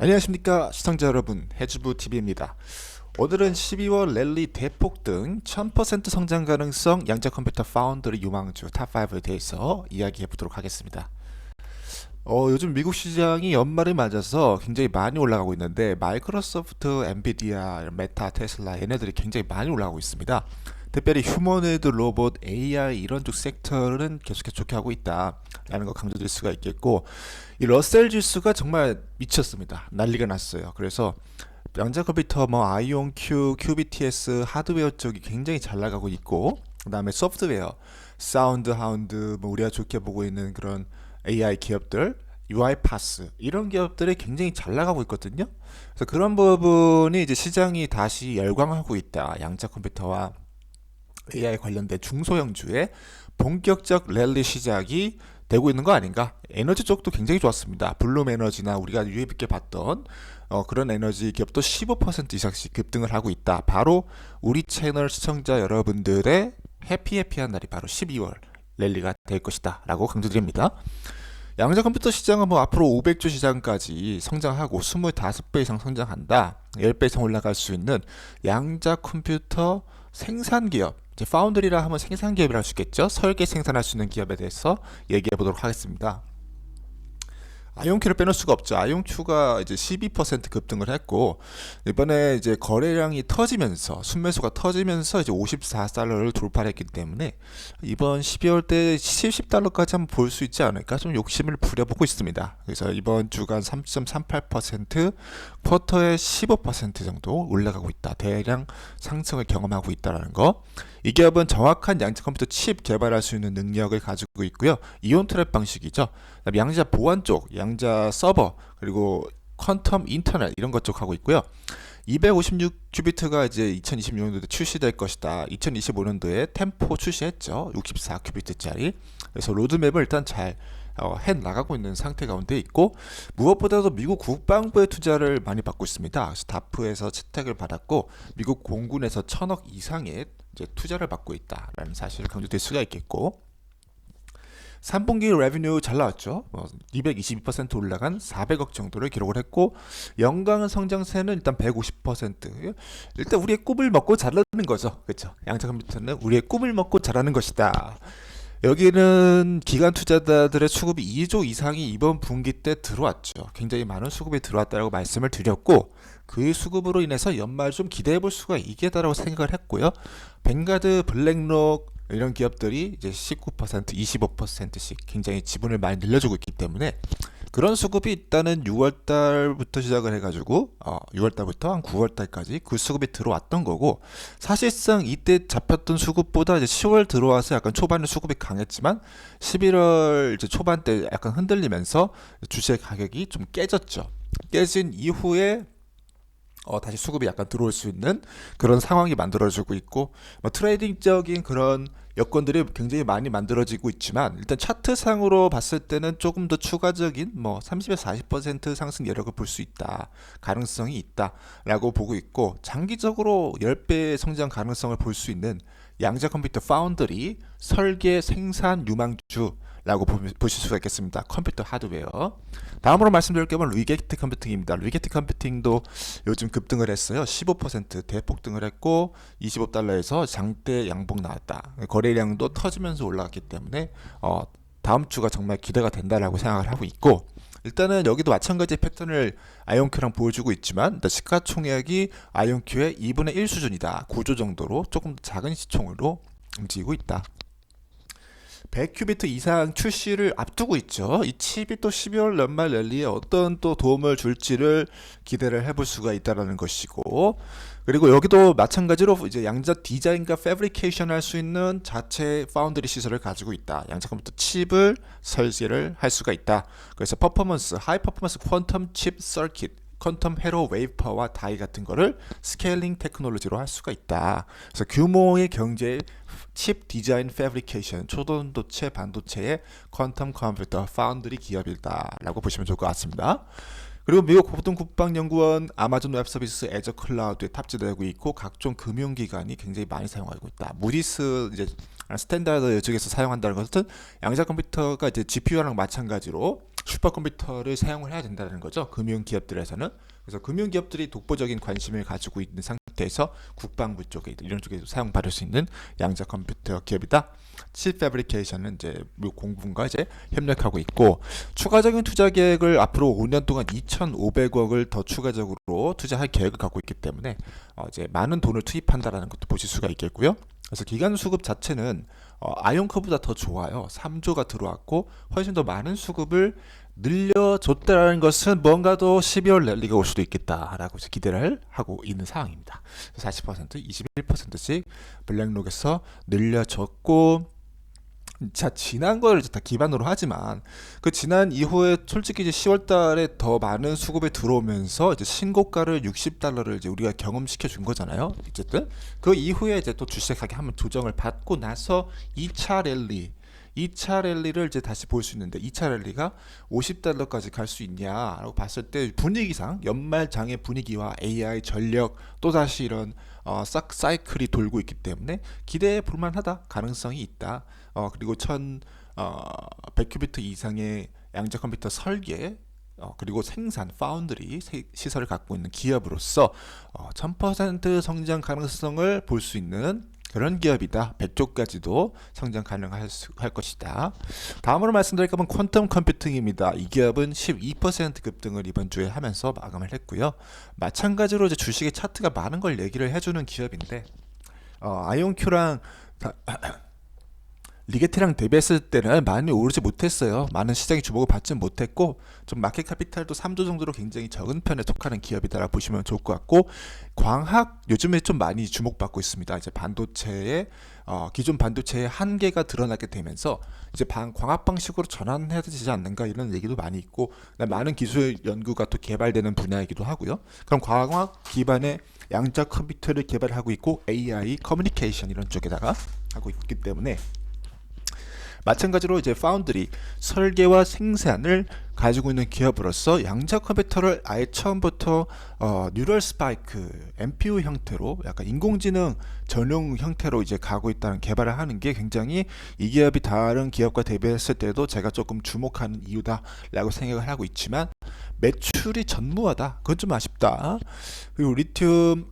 안녕하십니까 시청자 여러분, 해주부TV입니다. 오늘은 12월 랠리 대폭등 1000% 성장 가능성 양자 컴퓨터 파운드리 유망주 탑5에 대해서 이야기해 보도록 하겠습니다. 요즘 미국 시장이 연말을 맞아서 굉장히 많이 올라가고 있는데 마이크로소프트, 엔비디아, 메타, 테슬라 얘네들이 굉장히 많이 올라가고 있습니다. 특별히 휴머노이드 로봇, AI 이런 쪽 섹터는 계속해서 좋게 하고 있다라는 거 강조드릴 수가 있겠고, 이 러셀 지수가 정말 미쳤습니다. 난리가 났어요. 그래서 양자 컴퓨터 아이온큐, 큐비티에스 하드웨어 쪽이 굉장히 잘 나가고 있고, 그 다음에 소프트웨어, 사운드 하운드, 우리가 좋게 보고 있는 그런 AI 기업들, UiPath 이런 기업들이 굉장히 잘 나가고 있거든요. 그래서 그런 부분이 이제 시장이 다시 열광하고 있다. 양자 컴퓨터와 AI 관련된 중소형주의 본격적 랠리 시작이 되고 있는 거 아닌가. 에너지 쪽도 굉장히 좋았습니다. 블룸 에너지나 우리가 유의깊게 봤던 그런 에너지 기업도 15% 이상씩 급등을 하고 있다. 바로 우리 채널 시청자 여러분들의 해피한 날이 바로 12월 랠리가 될 것이다 라고 강조드립니다. 양자 컴퓨터 시장은 앞으로 500조 시장까지 성장하고 25배 이상 성장한다, 10배 이상 올라갈 수 있는 양자 컴퓨터 생산 기업, 이제 파운드리라 하면 생산 기업이라 할 수 있겠죠. 설계 생산할 수 있는 기업에 대해서 얘기해 보도록 하겠습니다. 아이온큐를 빼놓을 수가 없죠. 아이온큐가 이제 12% 급등을 했고, 이번에 이제 거래량이 터지면서, 순매수가 터지면서 이제 54달러를 돌파했기 때문에 이번 12월 때 70달러까지 한번 볼 수 있지 않을까 좀 욕심을 부려보고 있습니다. 그래서 이번 주간 3.38%, 쿼터에 15% 정도 올라가고 있다. 대량 상승을 경험하고 있다는 거. 이 기업은 정확한 양자 컴퓨터 칩 개발할 수 있는 능력을 가지고 있고요. 이온 트랩 방식이죠. 양자 보안 쪽, 양자 서버, 그리고 퀀텀 인터넷 이런 것 쪽 하고 있고요. 256큐비트가 이제 2026년도에 출시될 것이다. 2025년도에 템포 출시했죠. 64큐비트짜리. 그래서 로드맵을 일단 잘 해 나가고 있는 상태 가운데 있고, 무엇보다도 미국 국방부의 투자를 많이 받고 있습니다. 그래서 다프에서 채택을 받았고 미국 공군에서 1000억 이상의 이제 투자를 받고 있다라는 사실을 강조될 수가 있겠고, 3분기 레비뉴 잘 나왔죠. 222% 올라간 400억 정도를 기록을 했고, 연간 성장세는 일단 150%. 일단 우리의 꿈을 먹고 자라는 거죠. 그렇죠? 양자 컴퓨터는 우리의 꿈을 먹고 자라는 것이다. 여기는 기관 투자자들의 수급이 2조 이상이 이번 분기 때 들어왔죠. 굉장히 많은 수급이 들어왔다고 말씀을 드렸고, 그 수급으로 인해서 연말 좀 기대해 볼 수가 있겠다라고 생각을 했고요. 뱅가드, 블랙록 이런 기업들이 이제 19%, 25%씩 굉장히 지분을 많이 늘려주고 있기 때문에 그런 수급이 일단은 6월달부터 시작을 해가지고 6월달부터 한 9월달까지 그 수급이 들어왔던 거고, 사실상 이때 잡혔던 수급보다 이제 10월 들어와서 약간 초반에 수급이 강했지만 11월 이제 초반 때 약간 흔들리면서 주식 가격이 좀 깨졌죠. 깨진 이후에 다시 수급이 약간 들어올 수 있는 그런 상황이 만들어지고 있고, 트레이딩적인 그런 여건들이 굉장히 많이 만들어지고 있지만, 일단 차트상으로 봤을 때는 조금 더 추가적인 30에서 40% 상승 여력을 볼 수 있다, 가능성이 있다라고 보고 있고, 장기적으로 10배의 성장 가능성을 볼 수 있는 양자 컴퓨터 파운드리 설계 생산 유망주 라고 보실 수가 있겠습니다. 컴퓨터 하드웨어. 다음으로 말씀드릴 게임은 리게트 컴퓨팅입니다. 리게트 컴퓨팅도 요즘 급등을 했어요. 15% 대폭등을 했고 25달러에서 장대 양봉 나왔다. 거래량도 터지면서 올라갔기 때문에 다음 주가 정말 기대가 된다라고 생각을 하고 있고, 일단은 여기도 마찬가지 패턴을 아이온큐랑 보여주고 있지만 시가총액이 아이온큐의 2분의 1 수준이다. 9조 정도로 조금 더 작은 시총으로 움직이고 있다. 100큐비트 이상 출시를 앞두고 있죠. 이 칩이 또 12월 연말 랠리에 어떤 또 도움을 줄지를 기대를 해볼 수가 있다라는 것이고, 그리고 여기도 마찬가지로 이제 양자 디자인과 패브리케이션 할 수 있는 자체 파운드리 시설을 가지고 있다. 양자 컴퓨터 칩을 설계를 할 수가 있다. 그래서 퍼포먼스, 하이 퍼포먼스 퀀텀 칩 서킷, 퀀텀 헤로 웨이퍼와 다이 같은 거를 스케일링 테크놀로지로 할 수가 있다. 그래서 규모의 경제, 칩 디자인 패브리케이션, 초전도체 반도체의 퀀텀 컴퓨터 파운드리 기업이다라고 보시면 좋을 것 같습니다. 그리고 미국 고등국방연구원, 아마존 웹서비스, 애저 클라우드에 탑재되고 있고, 각종 금융기관이 굉장히 많이 사용하고 있다. 무디스 이제 스탠다드 쪽에서 사용한다는 것은 양자 컴퓨터가 이제 GPU랑 마찬가지로 슈퍼컴퓨터를 사용을 해야 된다는 거죠. 금융 기업들에서는. 그래서 금융 기업들이 독보적인 관심을 가지고 있는 상태에서 국방부 쪽에 이런 쪽에도 사용받을 수 있는 양자 컴퓨터 기업이다. 칩 패브리케이션은 이제 미 공군과 이제 협력하고 있고, 추가적인 투자 계획을 앞으로 5년 동안 2,500억을 더 추가적으로 투자할 계획을 갖고 있기 때문에 이제 많은 돈을 투입한다라는 것도 보실 수가 있겠고요. 그래서 기간 수급 자체는 아이온크보다 더 좋아요. 3조가 들어왔고 훨씬 더 많은 수급을 늘려줬다는 것은 뭔가 더 12월 랠리가 올 수도 있겠다라고 기대를 하고 있는 상황입니다. 40%, 21%씩 블랙록에서 늘려줬고, 자, 지난 걸 이제 다 기반으로 하지만 그 지난 이후에 솔직히 이제 10월 달에 더 많은 수급이 들어오면서 이제 신고가를 60달러를 이제 우리가 경험시켜 준 거잖아요. 어쨌든 그 이후에 이제 또 주식 가격 한번 조정을 받고 나서 2차 랠리를 이제 다시 볼 수 있는데, 2차 랠리가 50달러까지 갈 수 있냐라고 봤을 때 분위기상 연말 장의 분위기와 AI 전력 또다시 이런 싹 사이클이 돌고 있기 때문에 기대해 볼 만하다, 가능성이 있다. 그리고 1100큐비트 이상의 양자 컴퓨터 설계 그리고 생산 파운드리 시설을 갖고 있는 기업으로서 1000% 성장 가능성을 볼 수 있는 그런 기업이다. 100조까지도 성장 가능할 것이다. 다음으로 말씀드릴 것은 퀀텀 컴퓨팅입니다. 이 기업은 12% 급등을 이번 주에 하면서 마감을 했고요. 마찬가지로 이제 주식의 차트가 많은 걸 얘기를 해주는 기업인데, 아이온큐랑 리게티랑 대비했을 때는 많이 오르지 못했어요. 많은 시장이 주목을 받지 못했고, 좀 마켓 카피탈도 3조 정도로 굉장히 적은 편에 속하는 기업이다라고 보시면 좋을 것 같고, 광학 요즘에 좀 많이 주목받고 있습니다. 이제 반도체의 기존 반도체의 한계가 드러나게 되면서 이제 광학 방식으로 전환해야 되지 않는가 이런 얘기도 많이 있고, 많은 기술 연구가 또 개발되는 분야이기도 하고요. 그럼 광학 기반의 양자 컴퓨터를 개발하고 있고 AI 커뮤니케이션 이런 쪽에다가 하고 있기 때문에, 마찬가지로 이제 파운드리 설계와 생산을 가지고 있는 기업으로서 양자 컴퓨터를 아예 처음부터 뉴럴 스파이크 NPU 형태로 약간 인공지능 전용 형태로 이제 가고 있다는 개발을 하는 게 굉장히 이 기업이 다른 기업과 대비했을 때도 제가 조금 주목하는 이유다라고 생각을 하고 있지만, 매출이 전무하다. 그건 좀 아쉽다. 그리고 리튬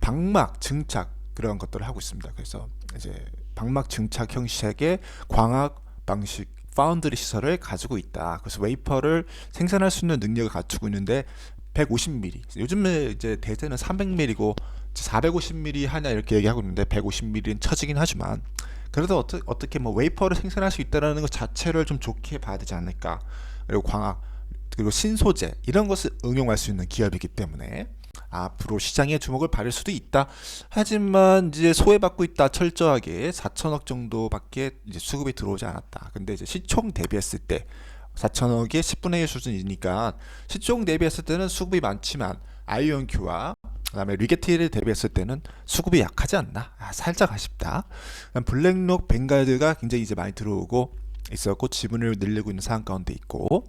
방막 증착 그런 것들을 하고 있습니다. 그래서 이제 방막 증착 형식의 광학 방식 파운드리 시설을 가지고 있다. 그래서 웨이퍼를 생산할 수 있는 능력을 갖추고 있는데 150mm. 요즘에 이제 대세는 300mm고 450mm 하냐 이렇게 얘기하고 있는데 150mm는 처지긴 하지만, 그래도 어떻게 뭐 웨이퍼를 생산할 수 있다는 것 자체를 좀 좋게 봐야 되지 않을까. 그리고 광학 그리고 신소재 이런 것을 응용할 수 있는 기업이기 때문에 앞으로 시장에 주목을 받을 수도 있다. 하지만 이제 소외받고 있다. 철저하게 4천억 정도밖에 이제 수급이 들어오지 않았다. 근데 이제 시총 대비했을 때 4천억의 10분의 1 수준이니까 시총 대비했을 때는 수급이 많지만 아이온큐와 그다음에 리게티를 대비했을 때는 수급이 약하지 않나? 살짝 아쉽다. 블랙록 뱅가드가 굉장히 이제 많이 들어오고 있었고 지분을 늘리고 있는 상황 가운데 있고,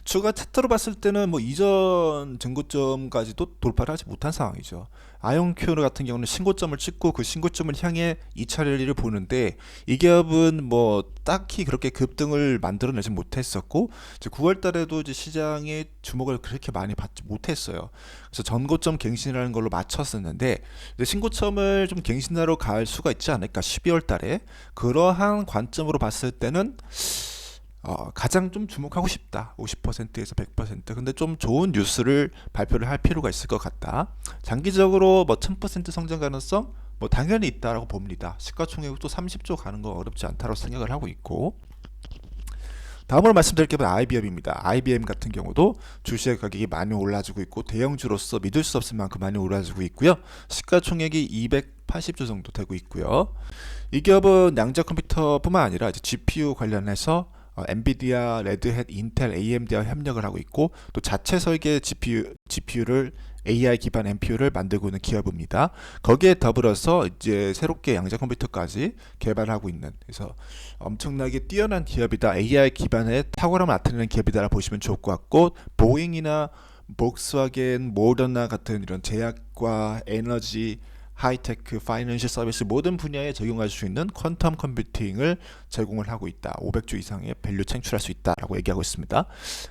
추가 차트로 봤을 때는 뭐 이전 전고점까지도 돌파를 하지 못한 상황이죠. 아이온큐 같은 경우는 신고점을 찍고 그 신고점을 향해 2차 랠리를 보는데, 이 기업은 뭐 딱히 그렇게 급등을 만들어내지 못했었고, 이제 9월 달에도 이제 시장의 주목을 그렇게 많이 받지 못했어요. 그래서 전고점 갱신이라는 걸로 맞췄었는데, 이제 신고점을 좀 갱신하러 갈 수가 있지 않을까 12월 달에. 그러한 관점으로 봤을 때는 가장 좀 주목하고 싶다. 50%에서 100%. 근데 좀 좋은 뉴스를 발표를 할 필요가 있을 것 같다. 장기적으로 뭐 1000% 성장 가능성 뭐 당연히 있다라고 봅니다. 시가총액도 30조 가는 거 어렵지 않다고 생각을 하고 있고, 다음으로 말씀드릴 게 IBM입니다. IBM 같은 경우도 주식 가격이 많이 올라지고 있고 대형주로서 믿을 수 없을 만큼 많이 올라지고 있고요. 시가총액이 280조 정도 되고 있고요. 이 기업은 양자 컴퓨터뿐만 아니라 이제 GPU 관련해서 엔비디아, 레드햇, 인텔, AMD와 협력을 하고 있고, 또 자체 설계 GPU를 AI 기반 NPU를 만들고 있는 기업입니다. 거기에 더불어서 이제 새롭게 양자 컴퓨터까지 개발하고 있는, 그래서 엄청나게 뛰어난 기업이다. AI 기반의 탁월함을 나타내는 기업이다라고 보시면 좋을 것 같고, 보잉이나 볼kswagen, 모더나 같은 이런 제약과 에너지 하이테크, 파이낸셜 서비스 모든 분야에 적용할 수 있는 퀀텀 컴퓨팅을 제공을 하고 있다. 500조 이상의 밸류 창출할 수 있다라고 얘기하고 있습니다.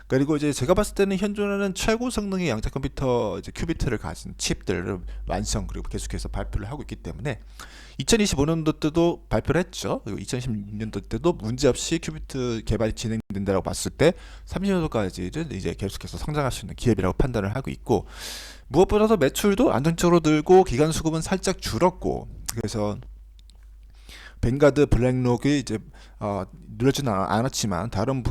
그리고 이제 제가 봤을 때는 현존하는 최고 성능의 양자 컴퓨터 이제 큐비트를 가진 칩들을 완성 그리고 계속해서 발표를 하고 있기 때문에 2025년도 때도 발표를 했죠. 그리고 2026년도 때도 문제없이 큐비트 개발이 진행된다고 봤을 때 30년도까지는 이제 계속해서 성장할 수 있는 기업이라고 판단을 하고 있고, 무엇보다도 매출도 안정적으로 늘고 기간 수급은 살짝 줄었고, 그래서 뱅가드 블랙록이 이제 늘어지는 않았지만 다른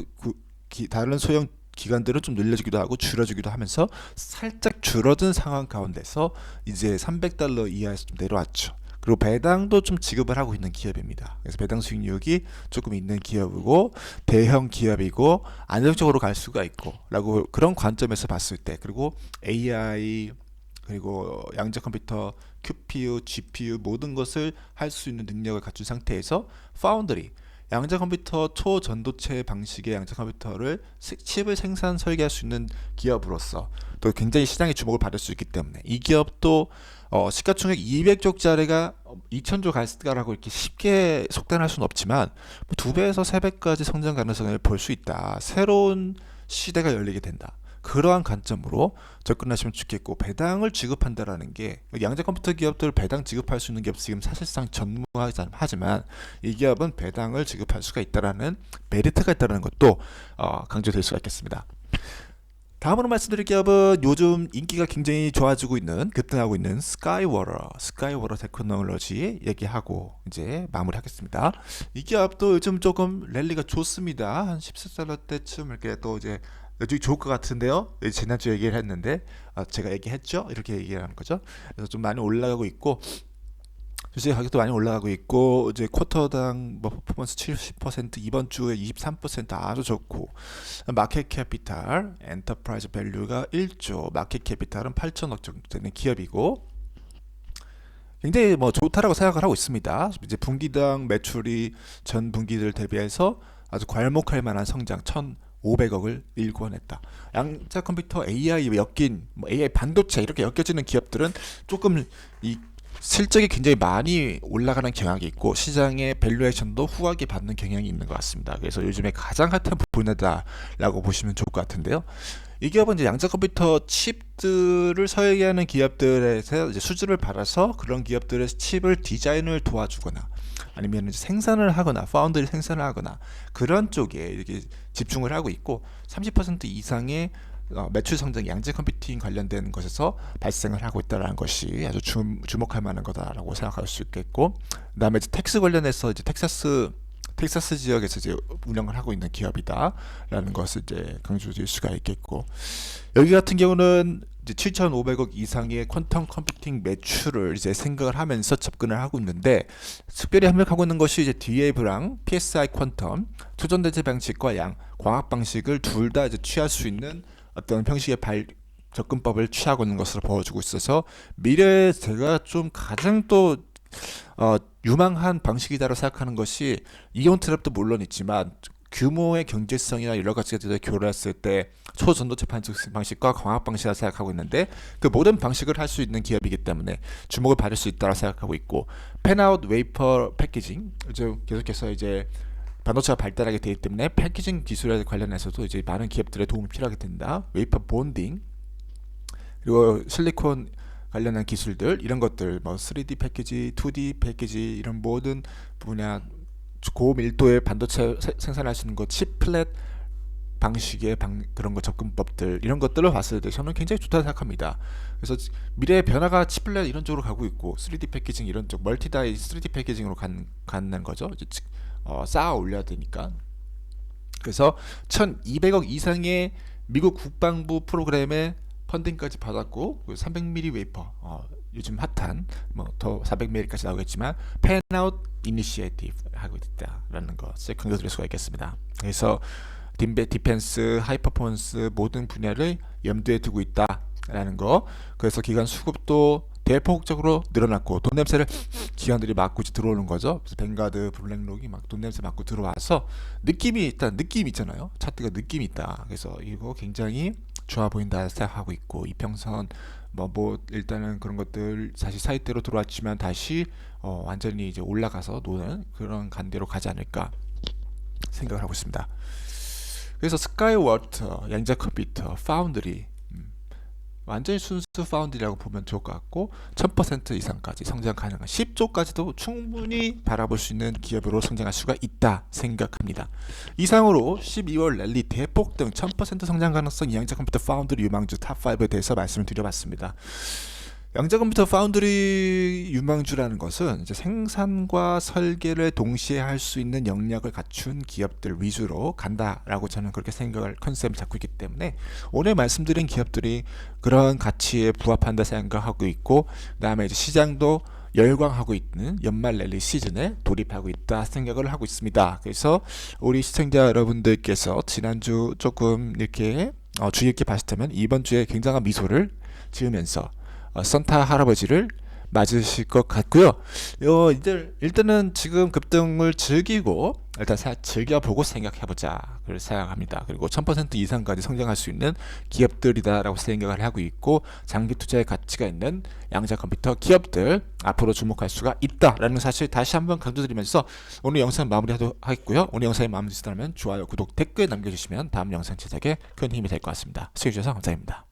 소형 기관들은 좀 늘려주기도 하고 줄여주기도 하면서 살짝 줄어든 상황 가운데서 이제 $300 이하에서 좀 내려왔죠. 그리고 배당도 좀 지급을 하고 있는 기업입니다. 그래서 배당 수익률이 조금 있는 기업이고 대형 기업이고 안정적으로 갈 수가 있고 라고 그런 관점에서 봤을 때, 그리고 AI 그리고 양자 컴퓨터, QPU, GPU 모든 것을 할 수 있는 능력을 갖춘 상태에서 파운드리, 양자 컴퓨터 초전도체 방식의 양자 컴퓨터를 칩을 생산 설계할 수 있는 기업으로서 또 굉장히 시장의 주목을 받을 수 있기 때문에 이 기업도 시가총액 200조짜리가 2000조 갈까라고 이렇게 쉽게 속단할 수는 없지만 2배에서 3배까지 성장 가능성을 볼 수 있다. 새로운 시대가 열리게 된다. 그러한 관점으로 접근하시면 좋겠고, 배당을 지급한다라는 게 양자 컴퓨터 기업들 배당 지급할 수 있는 기업 지금 사실상 전무하지만 이 기업은 배당을 지급할 수가 있다라는 메리트가 있다는 것도 강조될 수가 있겠습니다. 다음으로 말씀드릴 기업은 요즘 인기가 굉장히 좋아지고 있는, 급등하고 있는 스카이워터 테크놀로지 얘기하고 이제 마무리하겠습니다. 이 기업도 요즘 조금 랠리가 좋습니다. 한 $14 때쯤 이렇게 또 이제 요즘 좋을 것 같은데요. 지난주 얘기를 했는데 제가 얘기했죠. 이렇게 얘기를 하는 거죠. 그래서 좀 많이 올라가고 있고, 주식 가격도 많이 올라가고 있고, 이제 쿼터당 뭐 퍼포먼스 70%, 이번 주에 23% 아주 좋고, 마켓 캐피탈, 엔터프라이즈 밸류가 1조, 마켓 캐피탈은 8천억 정도 되는 기업이고, 굉장히 뭐 좋다라고 생각을 하고 있습니다. 이제 분기당 매출이 전 분기들 대비해서 아주 괄목할 만한 성장 1,500억을 일궈냈다. 양자 컴퓨터, AI 엮인 AI 반도체 이렇게 엮여지는 기업들은 조금 이 실적이 굉장히 많이 올라가는 경향이 있고 시장의 밸류에이션도 후하게 받는 경향이 있는 것 같습니다. 그래서 요즘에 가장 핫한 분야다라고 보시면 좋을 것 같은데요. 이 기업은 이제 양자 컴퓨터 칩들을 설계하는 기업들에서 이제 수주를 받아서 그런 기업들의 칩을 디자인을 도와주거나 아니면 이제 생산을 하거나 파운드리 생산을 하거나 그런 쪽에 이렇게 집중을 하고 있고, 30% 이상의 매출 성장이 양자 컴퓨팅 관련된 것에서 발생을 하고 있다는 것이 아주 주목할 만한 거다라고 생각할 수 있겠고, 그다음에 이제 텍스 관련해서 이제 텍사스 지역에서 이제 운영을 하고 있는 기업이다라는 것을 이제 강조드릴 수가 있겠고, 여기 같은 경우는 이제 7,500억 이상의 퀀텀 컴퓨팅 매출을 이제 생각을 하면서 접근을 하고 있는데, 특별히 협력하고 있는 것이 이제 DAV랑 PSI 퀀텀 초전대체 방식과 광학 방식을 둘 다 이제 취할 수 있는 어떤 형식의 접근법을 취하고 있는 것으로 보여주고 있어서 미래에 제가 좀 가장 또 유망한 방식이다라고 생각하는 것이 이온 트랩도 물론 있지만 규모의 경제성이나 여러 가지가 교류했을 때 초전도체 방식과 광학 방식이라 생각하고 있는데, 그 모든 방식을 할 수 있는 기업이기 때문에 주목을 받을 수 있다고 생각하고 있고, 펜아웃 웨이퍼 패키징 계속해서 이제 반도체가 발달하게 되기 때문에 패키징 기술에 관련해서도 이제 많은 기업들의 도움이 필요하게 된다. 웨이퍼 본딩 그리고 실리콘 관련한 기술들 이런 것들 뭐 3D 패키지, 2D 패키지 이런 모든 분야 고밀도의 반도체 생산할 수 있는 것, 칩 플랫 방식의 그런 거 접근법들 이런 것들을 봤을 때 저는 굉장히 좋다고 생각합니다. 그래서 미래의 변화가 칩 플랫 이런 쪽으로 가고 있고 3D 패키징 이런 쪽 멀티다이 3D 패키징으로 가는 거죠. 쌓아 올려야 되니까. 그래서 1,200억 이상의 미국 국방부 프로그램에 펀딩까지 받았고 300mm 웨이퍼 요즘 핫한 뭐 더 400mm까지 나오겠지만 펜아웃 이니시에이티브 하고 있다라는 것을 강조드릴 수가 있겠습니다. 그래서 디펜스, 하이퍼포먼스 모든 분야를 염두에 두고 있다라는 거. 그래서 기관 수급도 대폭적으로 늘어났고 돈 냄새를 기관들이 맡고 이제 들어오는 거죠. 그래서 뱅가드, 블랙록이 막 돈 냄새 맡고 들어와서 일단 느낌이 있잖아요. 차트가 느낌이 있다. 그래서 이거 굉장히 좋아 보인다 생각하고 있고, 이평선 뭐 일단은 그런 것들 다시 사이트로 들어왔지만 다시 완전히 이제 올라가서 노는 그런 간대로 가지 않을까 생각을 하고 있습니다. 그래서 스카이워터, 양자 컴퓨터, 파운드리 완전히 순수 파운드리라고 보면 좋을 것 같고 1000% 이상까지 성장 가능한 10조까지도 충분히 바라볼 수 있는 기업으로 성장할 수가 있다 생각합니다. 이상으로 12월 랠리 대폭등 1000% 성장 가능성 양자 컴퓨터 파운드리 유망주 탑5에 대해서 말씀을 드려봤습니다. 양자 컴퓨터 파운드리 유망주라는 것은 이제 생산과 설계를 동시에 할 수 있는 역량을 갖춘 기업들 위주로 간다라고 저는 그렇게 생각을 컨셉을 잡고 있기 때문에 오늘 말씀드린 기업들이 그런 가치에 부합한다 생각하고 있고 그다음에 이제 시장도 열광하고 있는 연말 랠리 시즌에 돌입하고 있다 생각을 하고 있습니다. 그래서 우리 시청자 여러분들께서 지난주 조금 이렇게 주의 깊게 봤다면 이번 주에 굉장한 미소를 지으면서 산타 할아버지를 맞으실 것 같고요. 일단은 지금 급등을 즐기고 일단 즐겨보고 생각해보자 그걸 생각합니다. 그리고 1000% 이상까지 성장할 수 있는 기업들이다라고 생각을 하고 있고 장기 투자의 가치가 있는 양자 컴퓨터 기업들 앞으로 주목할 수가 있다라는 사실 다시 한번 강조드리면서 오늘 영상 마무리하도록 하겠고요. 오늘 영상이 마음에 드시다면 좋아요, 구독, 댓글 남겨주시면 다음 영상 제작에 큰 힘이 될 것 같습니다. 시청해주셔서 감사합니다.